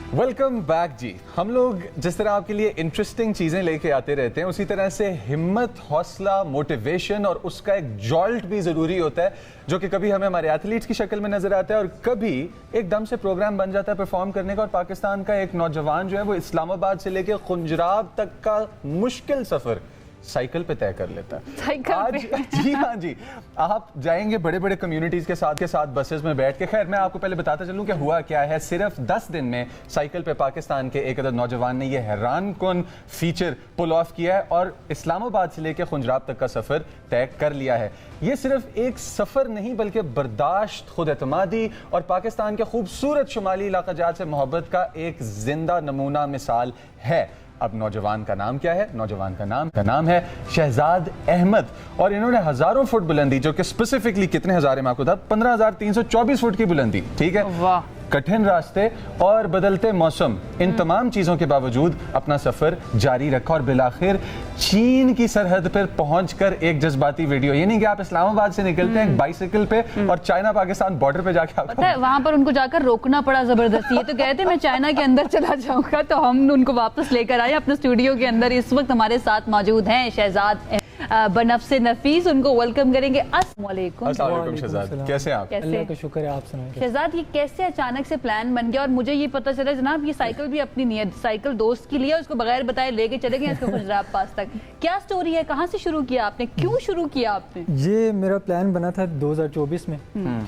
Welcome back जी। हम लोग जिस तरह आपके लिए इंटरेस्टिंग चीजें लेके आते रहते हैं, उसी तरह से हिम्मत, हौसला, मोटिवेशन और उसका एक जॉल्ट भी जरूरी होता है, जो कि कभी हमें हमारे एथलीट्स की शक्ल में नजर आता है और कभी एकदम से प्रोग्राम बन जाता है परफॉर्म करने का। और पाकिस्तान का एक नौजवान जो है वो इस्लामाबाद से लेके खुंजराब तक का मुश्किल सफर साइकिल पे तय कर लेता है। आज जी हाँ जी, आप जाएंगे बड़े बड़े कम्युनिटीज के साथ बसेस में बैठ के। खैर, मैं आपको पहले बताता चलूं कि हुआ क्या है। सिर्फ 10 दिन में साइकिल पे पाकिस्तान के एक अदद नौजवान ने यह हैरान कुन फीचर पुल ऑफ किया है और इस्लामाबाद से लेकर खुंजराब तक का सफर तय कर लिया है। ये सिर्फ एक सफर नहीं बल्कि बर्दाश्त, खुद एतमादी और पाकिस्तान के खूबसूरत शुमाली इलाकाजात से मोहब्बत का एक जिंदा नमूना मिसाल है। अब नौजवान का नाम क्या है? नौजवान का नाम है शहजाद अहमद और इन्होंने हजारों फुट बुलंदी, जो कि स्पेसिफिकली कितने हजार है मैं आपको बता, 15,324 फुट की बुलंदी, ठीक है, वाह, कठिन रास्ते और बदलते मौसम, इन तमाम चीजों के बावजूद अपना सफर जारी रखा और बिलाखिर चीन की सरहद पर पहुंचकर एक जज्बाती वीडियो, ये नहीं कि आप इस्लामाबाद से निकलते हैं बाइसिकल पे और चाइना पाकिस्तान बॉर्डर पे जाके आपको वहां पर उनको जाकर रोकना पड़ा जबरदस्ती। ये तो कहते मैं चाइना के अंदर चला जाऊंगा, तो हम उनको वापस लेकर आए अपने स्टूडियो के अंदर। इस वक्त हमारे साथ मौजूद हैं शहजाद बनफ्से नफीस, उनको वेलकम करेंगे। अस्सलाम वालेकुम शहजाद, कैसे आप? अल्लाह का शुक्र है, आप सुनाएं। शहजाद, ये कैसे अचानक से प्लान बन गया? और मुझे ये पता चला जनाब, ये साइकिल भी अपनी नहीं है, साइकिल दोस्त की लिए, उसको बगैर बताए लेके चले गए इसको खुजराब पास तक। क्या स्टोरी है, कहाँ से शुरू किया आपने, क्यों शुरू किया आपने? ये मेरा प्लान बना था 2024 में,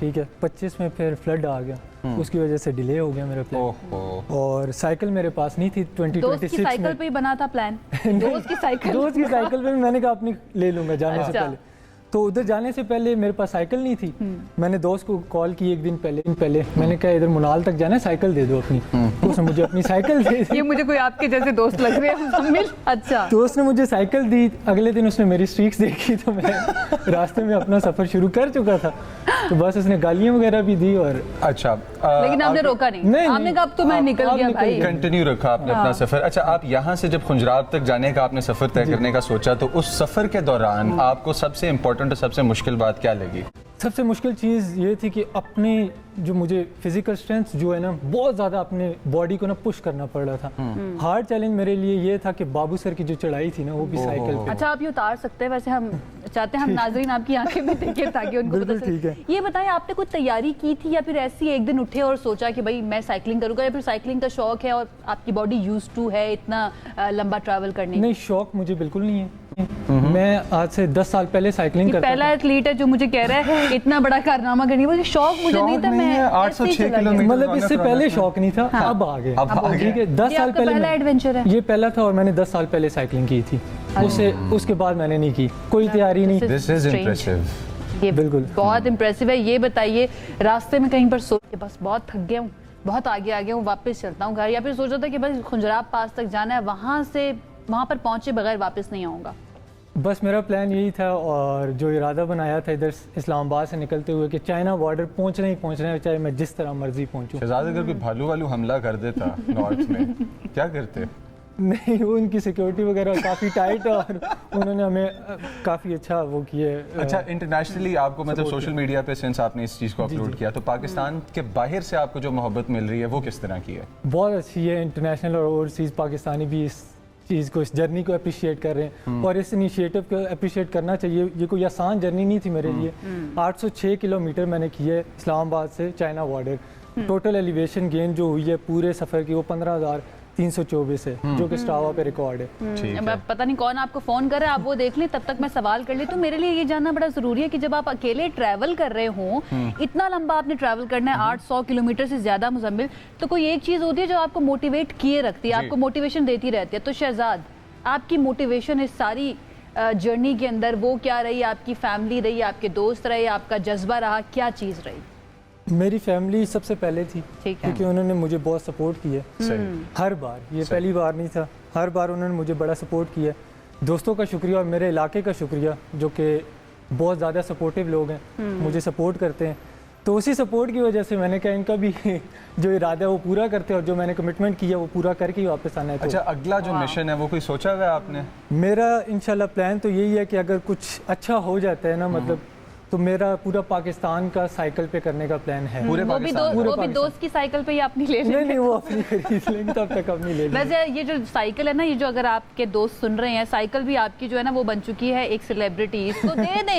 ठीक है, 25 में फिर फ्लड आ गया, उसकी वजह से डिले हो गया मेरा प्लान। और साइकिल मेरे पास नहीं थी 2026 में। साइकिल पे ही बना था प्लान? दोस्त की साइकिल पे मैंने कहा अपनी ले लूंगा जाने से पहले। तो उधर जाने से पहले मेरे पास साइकिल नहीं थी। मैंने दोस्त को कॉल की एक दिन पहले मैंने कहा इधर मुनाल तक जाना है, साइकिल दे दो अपनी। उसने मुझे अपनी साइकिल दे दी। ये मुझे कोई आपके जैसे दोस्त लग रहे हैं। अच्छा, तो उसने मुझे साइकिल दी। अगले दिन उसने मेरी स्ट्रीक्स देखी तो मैं रास्ते में अपना सफर शुरू कर चुका था। तो बस उसने गालियां वगैरह भी दी और अच्छा, लेकिन आपने रोका नहीं, आपने कहा अब तो मैं निकल गया भाई, कंटिन्यू रखा आपने अपना सफर। अच्छा, आप यहाँ से जब खुंजराब तक जाने का आपने सफर तय करने का सोचा, तो उस सफर के दौरान आपको सबसे इम्पोर्टेंट और सबसे मुश्किल बात क्या लगी? सबसे मुश्किल चीज़ ये थी कि अपने जो मुझे फिजिकल स्ट्रेंथ जो है ना, बहुत ज़्यादा अपने बॉडी को ना पुश करना पड़ रहा था। हार्ड चैलेंज मेरे लिए ये था कि बाबू सर की जो चढ़ाई थी ना, वो भी साइकिल पे। अच्छा, आप ये उतार सकते हैं, वैसे हम चाहते हैं हम नाजरीन आपकी आंखें में देखें ताकि उनको पता चले। ठीक है, ये बताएं, आपने कुछ तैयारी की थी या फिर ऐसे ही एक दिन उठे और सोचा कि भाई मैं साइकिलिंग करूंगा, या फिर साइकिलिंग का शौक है और आपकी बॉडी यूज्ड टू है इतना लंबा ट्रैवल करने? नहीं, शौक मुझे बिल्कुल नहीं है। मैं आज से 10 साल पहले साइकिलिंग करता था। पहला एथलीट है जो मुझे कह रहा है इतना बड़ा कारनामा करने का। शौक मुझे नहीं था, मैं 806 किलोमीटर, मतलब इससे पहले शौक नहीं था। हाँ, अब आ गए, ठीक है। 10 साल पहले पहला एडवेंचर है ये, पहला था और मैंने 10 साल पहले साइकिलिंग की थी। उसके बाद मैंने नहीं की, कोई तैयारी नहीं। दिस इज इंप्रेसिव, ये बिल्कुल बहुत इंप्रेसिव है। ये बताइए, रास्ते में कहीं पर सोच के बस बहुत थक गया हूँ, बहुत आगे आ गया हूँ, वापस चलता हूँ घर, या फिर सोचा था कि बस खुंजराब पास तक जाना है, वहाँ पर पहुंचे बगैर वापस नहीं आऊँगा? बस मेरा प्लान यही था और जो इरादा बनाया था इधर इस्लामाबाद से निकलते हुए कि चाइना बॉर्डर पहुंचना ही पहुंचना है, चाहे मैं जिस तरह मर्जी पहुंचूं। शहजाद, अगर कोई भालू वालू हमला कर देता नॉर्थ में, क्या करते? नहीं, वो उनकी सिक्योरिटी वगैरह काफ़ी टाइट है और उन्होंने हमें काफ़ी अच्छा वो किए। अच्छा, इंटरनेशनली आपको मतलब सोशल मीडिया पे सिंस आपने इस चीज़ को अपलोड किया, तो पाकिस्तान के बाहर से आपको जो मोहब्बत मिल रही है वो किस तरह की है? बहुत अच्छी है। इंटरनेशनल और ओवरसीज़ पाकिस्तानी भी इस चीज़ को, इस जर्नी को अप्रिशिएट कर रहे हैं और इस इनिशिएटिव को अप्रिशिएट करना चाहिए। ये कोई आसान जर्नी नहीं थी मेरे लिए। 806 किलोमीटर मैंने की है इस्लामाबाद से China border. Total elevation gain जो हुई है पूरे सफ़र की वो 15,324 है, जो कि स्ट्रावा पे रिकॉर्ड है। पता नहीं कौन आपको फोन कर रहा है, आप वो देख लें, तब तक मैं सवाल कर ली। तो मेरे लिए ये जानना बड़ा जरूरी है कि जब आप अकेले ट्रैवल कर रहे हो, इतना लंबा आपने ट्रैवल करना है, 800 किलोमीटर से ज्यादा मुजम्मिल, तो कोई एक चीज होती है जो आपको मोटिवेट किए रखती है, आपको मोटिवेशन देती रहती है। तो शहजाद, आपकी मोटिवेशन इस सारी जर्नी के अंदर वो क्या रही? आपकी फैमिली रही, आपके दोस्त रहे, आपका जज्बा रहा, क्या चीज रही? मेरी फैमिली सबसे पहले थी, क्योंकि उन्होंने मुझे बहुत सपोर्ट किया हर बार। ये पहली बार नहीं था, हर बार उन्होंने मुझे बड़ा सपोर्ट किया। दोस्तों का शुक्रिया और मेरे इलाके का शुक्रिया, जो कि बहुत ज़्यादा सपोर्टिव लोग हैं, मुझे सपोर्ट करते हैं। तो उसी सपोर्ट की वजह से मैंने कहा इनका भी जो इरादा है वो पूरा करते हैं और जो मैंने कमिटमेंट किया वो पूरा करके ही वापस आना है। तो अच्छा, अगला जो मिशन है वो कोई सोचा हुआ है आपने? मेरा इंशाल्लाह प्लान तो यही है कि अगर कुछ अच्छा हो जाता है ना, मतलब तो मेरा पूरा पाकिस्तान का साइकिल पे करने का प्लान है। पूरे वो भी पाकिस्तान में? वो भी दोस्त की साइकिल पे ही अपनी ले नहीं लेंगे। नहीं, वो अपनी खरीद लेंगे, तब तक अपनी ले लेंगे। वैसे ये जो साइकिल है ना, ये जो अगर आपके दोस्त सुन रहे हैं, साइकिल भी आपकी जो है ना वो बन चुकी है एक सेलिब्रिटी, इसको दे दें,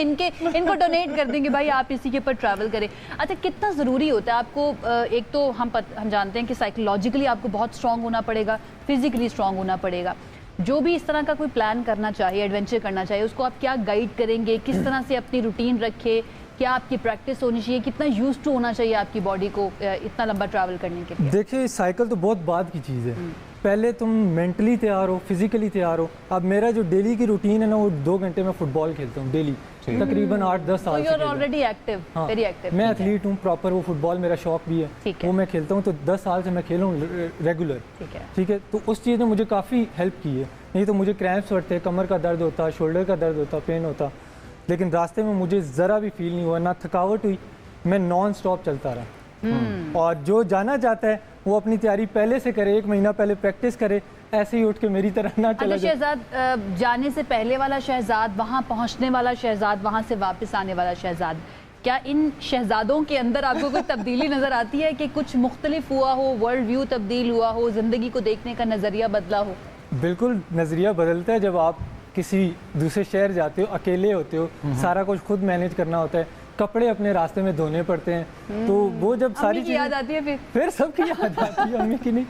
इनको डोनेट कर देंगे भाई, आप इसी के ऊपर ट्रैवल करें। अच्छा, कितना ज़रूरी होता है आपको, एक तो हम जानते हैं कि साइकोलॉजिकली आपको बहुत स्ट्रांग होना पड़ेगा, फिजिकली स्ट्रांग होना पड़ेगा। जो भी इस तरह का कोई प्लान करना चाहिए, एडवेंचर करना चाहिए, उसको आप क्या गाइड करेंगे, किस तरह से अपनी रूटीन रखे, क्या आपकी प्रैक्टिस होनी चाहिए, कितना यूज्ड टू होना चाहिए आपकी बॉडी को इतना लंबा ट्रैवल करने के लिए? देखिए, साइकिल तो बहुत बाद की चीज़ है। पहले तुम मेंटली तैयार हो, फिजिकली तैयार हो। अब मेरा जो डेली की रूटीन है ना, वो 2 घंटे में फुटबॉल खेलता हूँ डेली, तकरीबन 8-10 साल से। Already active, very active. मैं एथलीट हूँ प्रॉपर, वो फुटबॉल मेरा शौक भी है, वो मैं खेलता हूँ। तो 10 साल से मैं खेल रहा हूँ रेगुलर। ठीक है, तो उस चीज़ ने मुझे काफ़ी हेल्प की है। नहीं तो मुझे क्रैम्प्स पड़ते, कमर का दर्द होता, शोल्डर का दर्द होता, पेन होता, लेकिन रास्ते में मुझे ज़रा भी फील नहीं हुआ, ना थकावट हुई, मैं नॉन स्टॉप चलता रहा। और जो जाना चाहता है वो अपनी तैयारी पहले से करे, 1 महीना पहले प्रैक्टिस करे, ऐसे ही उठ के मेरी तरह ना चला जाए। शहजाद, जाने से पहले वाला शहजाद, वहाँ पहुँचने वाला शहजाद, वहाँ से वापस आने वाला शहजाद, क्या इन शहजादों के अंदर आपको कोई तब्दीली नज़र आती है कि कुछ मुख्तलिफ हुआ हो, वर्ल्ड व्यू तब्दील हुआ हो, ज़िंदगी को देखने का नज़रिया बदला हो? बिल्कुल, नज़रिया बदलता है जब आप किसी दूसरे शहर जाते हो, अकेले होते हो, सारा कुछ खुद मैनेज करना होता है, कपड़े अपने रास्ते में धोने पड़ते हैं। तो वो जब सारी चीज़ें याद आती है, फिर सबकी याद आती है, अम्मी की नहीं।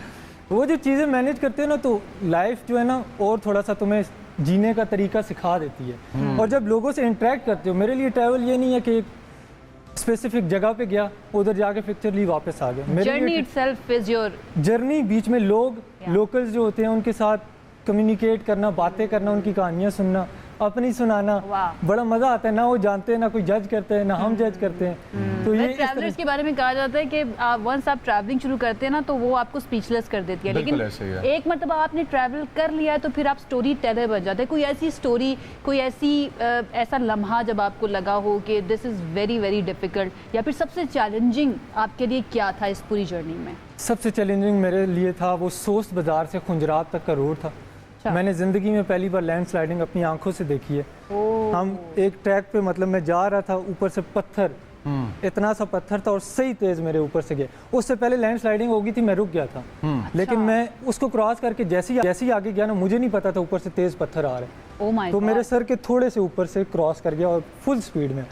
वो जो चीज़ें मैनेज करते हो ना, तो लाइफ जो है ना और थोड़ा सा तुम्हें जीने का तरीका सिखा देती है। और जब लोगों से इंटरेक्ट करते हो, मेरे लिए ट्रैवल ये नहीं है कि स्पेसिफिक जगह पे गया, उधर जाके पिक्चर ली, वापस आ गया। Journey itself is your journey, बीच में लोग लोकल्स जो होते हैं उनके साथ कम्युनिकेट करना, बातें करना, उनकी कहानियाँ सुनना, अपनी सुनाना, बड़ा मजा आता है। ना वो जानते हैं, ना कोई जज करते हैं, ना हम जज करते हैं। तो ये ट्रैवलर्स के बारे में कहा जाता है कि वंस आप ट्रैवलिंग शुरू करते हैं ना, तो वो आपको स्पीचलेस कर देती है। लेकिन एक मरतबा आपने ट्रैवल कर लिया है तो फिर आप स्टोरी टेलर बन जाते हैं। कोई ऐसी स्टोरी, कोई ऐसा लम्हा जब आपको लगा हो कि this is very very difficult, या फिर सबसे चैलेंजिंग आपके लिए क्या था इस पूरी जर्नी में? सबसे चैलेंजिंग मेरे लिए था वो सोस्त बाजार से खुंजरात तक का रोड था। मैंने ज़िंदगी में पहली बार लैंडस्लाइडिंग अपनी आंखों से देखी है। हम एक ट्रैक पे, मतलब मैं जा रहा था, ऊपर से पत्थर, इतना सा पत्थर था और सही तेज मेरे ऊपर से गया। उससे पहले लैंडस्लाइडिंग हो गई थी, मैं रुक गया था। लेकिन मैं उसको क्रॉस करके जैसे ही आगे गया ना, मुझे नहीं पता था ऊपर से तेज पत्थर आ रहे हैं। तो मेरे सर के थोड़े से ऊपर से क्रॉस कर गया और फुल स्पीड में।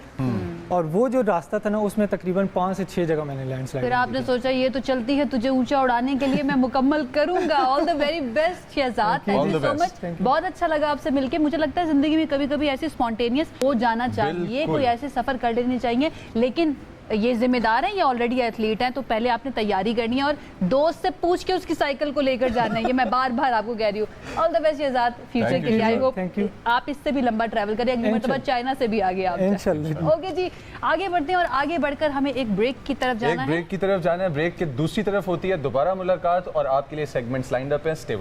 और वो जो रास्ता था ना, उसमें तकरीबन 5 से 6 जगह मैंने लैंडस्लाइड। फिर आपने सोचा ये तो चलती है, तुझे ऊंचा उड़ाने के लिए मैं मुकम्मल करूंगा। All the very best Shahzad, thank you so much. बहुत अच्छा लगा आपसे मिलके। मुझे लगता है जिंदगी में कभी कभी ऐसे स्पॉन्टेनियस हो जाना चाहिए, कोई ऐसे सफर कर लेने चाहिए। लेकिन ये जिम्मेदार हैं, ये ऑलरेडी एथलीट हैं, तो पहले आपने तैयारी करनी है और दोस्त से पूछ के उसकी साइकिल को लेकर जाना है। ये मैं बार बार आपको कह रही हूँ। All the best Shahzad future के लिए। आई होप आप इससे भी लंबा ट्रैवल करें, अगली मरतबा चाइना से भी आगे आप। ओके जी, आगे बढ़ते हैं और आगे बढ़कर हमें एक ब्रेक की तरफ जाना है। ब्रेक की तरफ जाना है। ब्रेक के दूसरी तरफ होती है दोबारा मुलाकात और आपके लिए सेगमेंट्स लाइंड अप हैं।